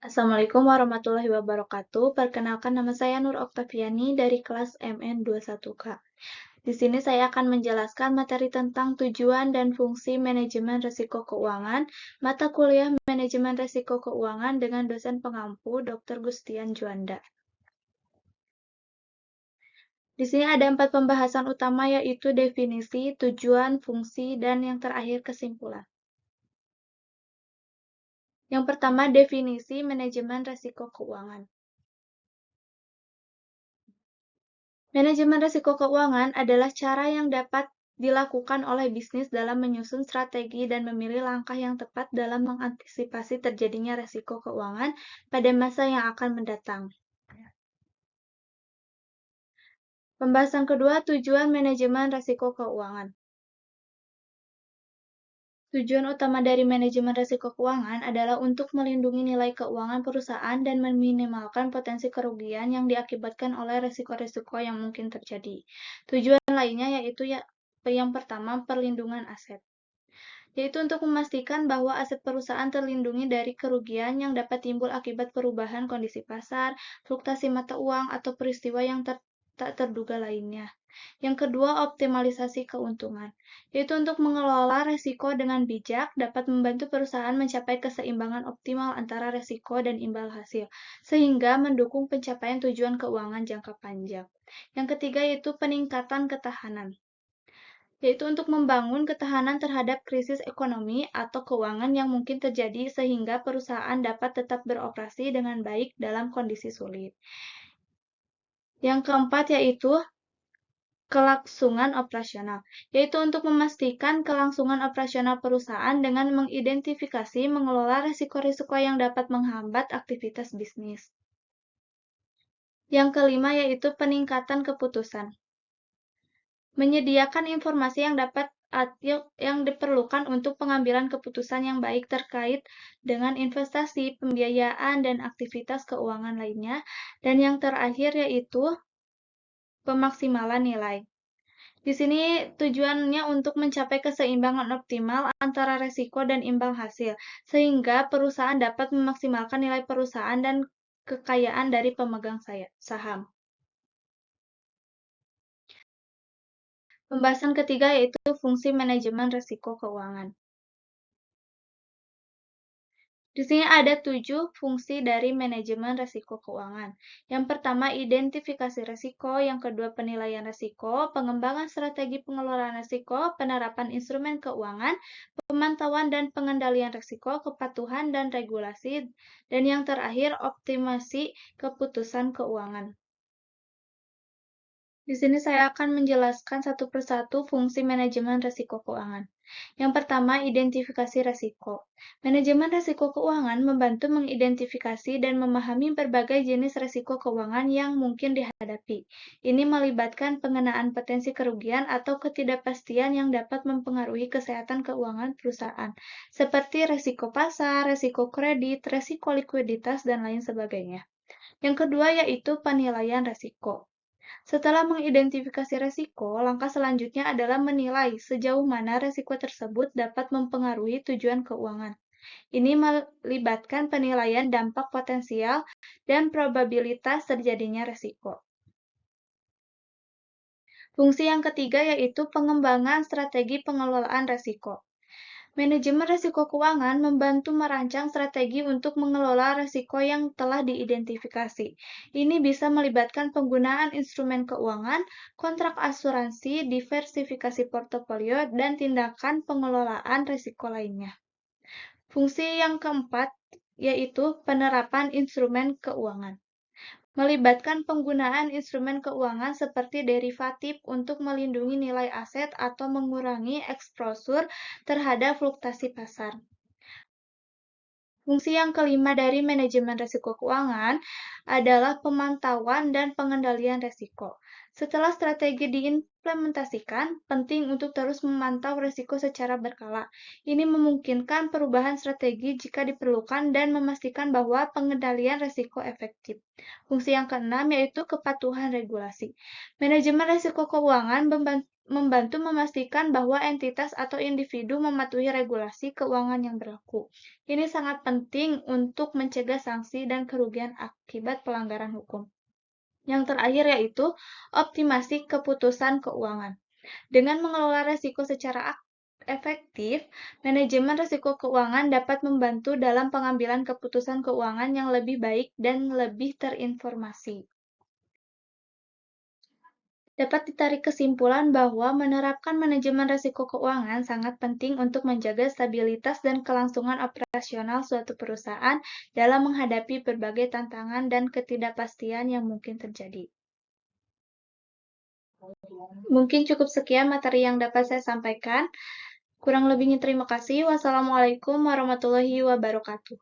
Assalamualaikum warahmatullahi wabarakatuh. Perkenalkan nama saya Nur Oktaviani dari kelas MN21K. Di sini saya akan menjelaskan materi tentang tujuan dan fungsi manajemen risiko keuangan, mata kuliah manajemen risiko keuangan dengan dosen pengampu Dr. Gustian Juanda. Di sini ada 4 pembahasan utama yaitu definisi, tujuan, fungsi, dan yang terakhir kesimpulan. Yang pertama, definisi manajemen risiko keuangan. Manajemen risiko keuangan adalah cara yang dapat dilakukan oleh bisnis dalam menyusun strategi dan memilih langkah yang tepat dalam mengantisipasi terjadinya risiko keuangan pada masa yang akan mendatang. Pembahasan kedua, tujuan manajemen risiko keuangan. Tujuan utama dari manajemen risiko keuangan adalah untuk melindungi nilai keuangan perusahaan dan meminimalkan potensi kerugian yang diakibatkan oleh risiko-risiko yang mungkin terjadi. Tujuan lainnya yaitu yang pertama, perlindungan aset, yaitu untuk memastikan bahwa aset perusahaan terlindungi dari kerugian yang dapat timbul akibat perubahan kondisi pasar, fluktuasi mata uang, atau peristiwa yang tak terduga lainnya. Yang kedua, optimalisasi keuntungan, yaitu untuk mengelola risiko dengan bijak dapat membantu perusahaan mencapai keseimbangan optimal antara risiko dan imbal hasil, sehingga mendukung pencapaian tujuan keuangan jangka panjang. Yang ketiga yaitu peningkatan ketahanan, yaitu untuk membangun ketahanan terhadap krisis ekonomi atau keuangan yang mungkin terjadi sehingga perusahaan dapat tetap beroperasi dengan baik dalam kondisi sulit. Yang keempat yaitu kelangsungan operasional, yaitu untuk memastikan kelangsungan operasional perusahaan dengan mengidentifikasi mengelola risiko-risiko yang dapat menghambat aktivitas bisnis. Yang kelima yaitu peningkatan keputusan. Menyediakan informasi yang diperlukan untuk pengambilan keputusan yang baik terkait dengan investasi, pembiayaan, dan aktivitas keuangan lainnya. Dan yang terakhir yaitu pemaksimalan nilai. Di sini tujuannya untuk mencapai keseimbangan optimal antara risiko dan imbal hasil, sehingga perusahaan dapat memaksimalkan nilai perusahaan dan kekayaan dari pemegang saham. Pembahasan ketiga yaitu fungsi manajemen risiko keuangan. Di sini ada 7 fungsi dari manajemen risiko keuangan. Yang pertama, identifikasi risiko. Yang kedua, penilaian risiko, pengembangan strategi pengelolaan risiko, penerapan instrumen keuangan, pemantauan dan pengendalian risiko, kepatuhan dan regulasi, dan yang terakhir, optimasi keputusan keuangan. Di sini saya akan menjelaskan satu persatu fungsi manajemen risiko keuangan. Yang pertama, identifikasi risiko. Manajemen risiko keuangan membantu mengidentifikasi dan memahami berbagai jenis risiko keuangan yang mungkin dihadapi. Ini melibatkan pengenaan potensi kerugian atau ketidakpastian yang dapat mempengaruhi kesehatan keuangan perusahaan, seperti risiko pasar, risiko kredit, risiko likuiditas, dan lain sebagainya. Yang kedua yaitu penilaian risiko. Setelah mengidentifikasi risiko, langkah selanjutnya adalah menilai sejauh mana risiko tersebut dapat mempengaruhi tujuan keuangan. Ini melibatkan penilaian dampak potensial dan probabilitas terjadinya risiko. Fungsi yang ketiga yaitu pengembangan strategi pengelolaan risiko. Manajemen risiko keuangan membantu merancang strategi untuk mengelola risiko yang telah diidentifikasi. Ini bisa melibatkan penggunaan instrumen keuangan, kontrak asuransi, diversifikasi portofolio, dan tindakan pengelolaan risiko lainnya. Fungsi yang keempat yaitu penerapan instrumen keuangan. Melibatkan penggunaan instrumen keuangan seperti derivatif untuk melindungi nilai aset atau mengurangi eksposur terhadap fluktuasi pasar. Fungsi yang kelima dari manajemen risiko keuangan adalah pemantauan dan pengendalian risiko. Setelah strategi diimplementasikan, penting untuk terus memantau risiko secara berkala. Ini memungkinkan perubahan strategi jika diperlukan dan memastikan bahwa pengendalian risiko efektif. Fungsi yang keenam yaitu kepatuhan regulasi. Manajemen risiko keuangan membantu memastikan bahwa entitas atau individu mematuhi regulasi keuangan yang berlaku. Ini sangat penting untuk mencegah sanksi dan kerugian akibat pelanggaran hukum. Yang terakhir yaitu optimasi keputusan keuangan. Dengan mengelola risiko secara efektif, manajemen risiko keuangan dapat membantu dalam pengambilan keputusan keuangan yang lebih baik dan lebih terinformasi. Dapat ditarik kesimpulan bahwa menerapkan manajemen risiko keuangan sangat penting untuk menjaga stabilitas dan kelangsungan operasional suatu perusahaan dalam menghadapi berbagai tantangan dan ketidakpastian yang mungkin terjadi. Mungkin cukup sekian materi yang dapat saya sampaikan. Kurang lebihnya terima kasih. Wassalamualaikum warahmatullahi wabarakatuh.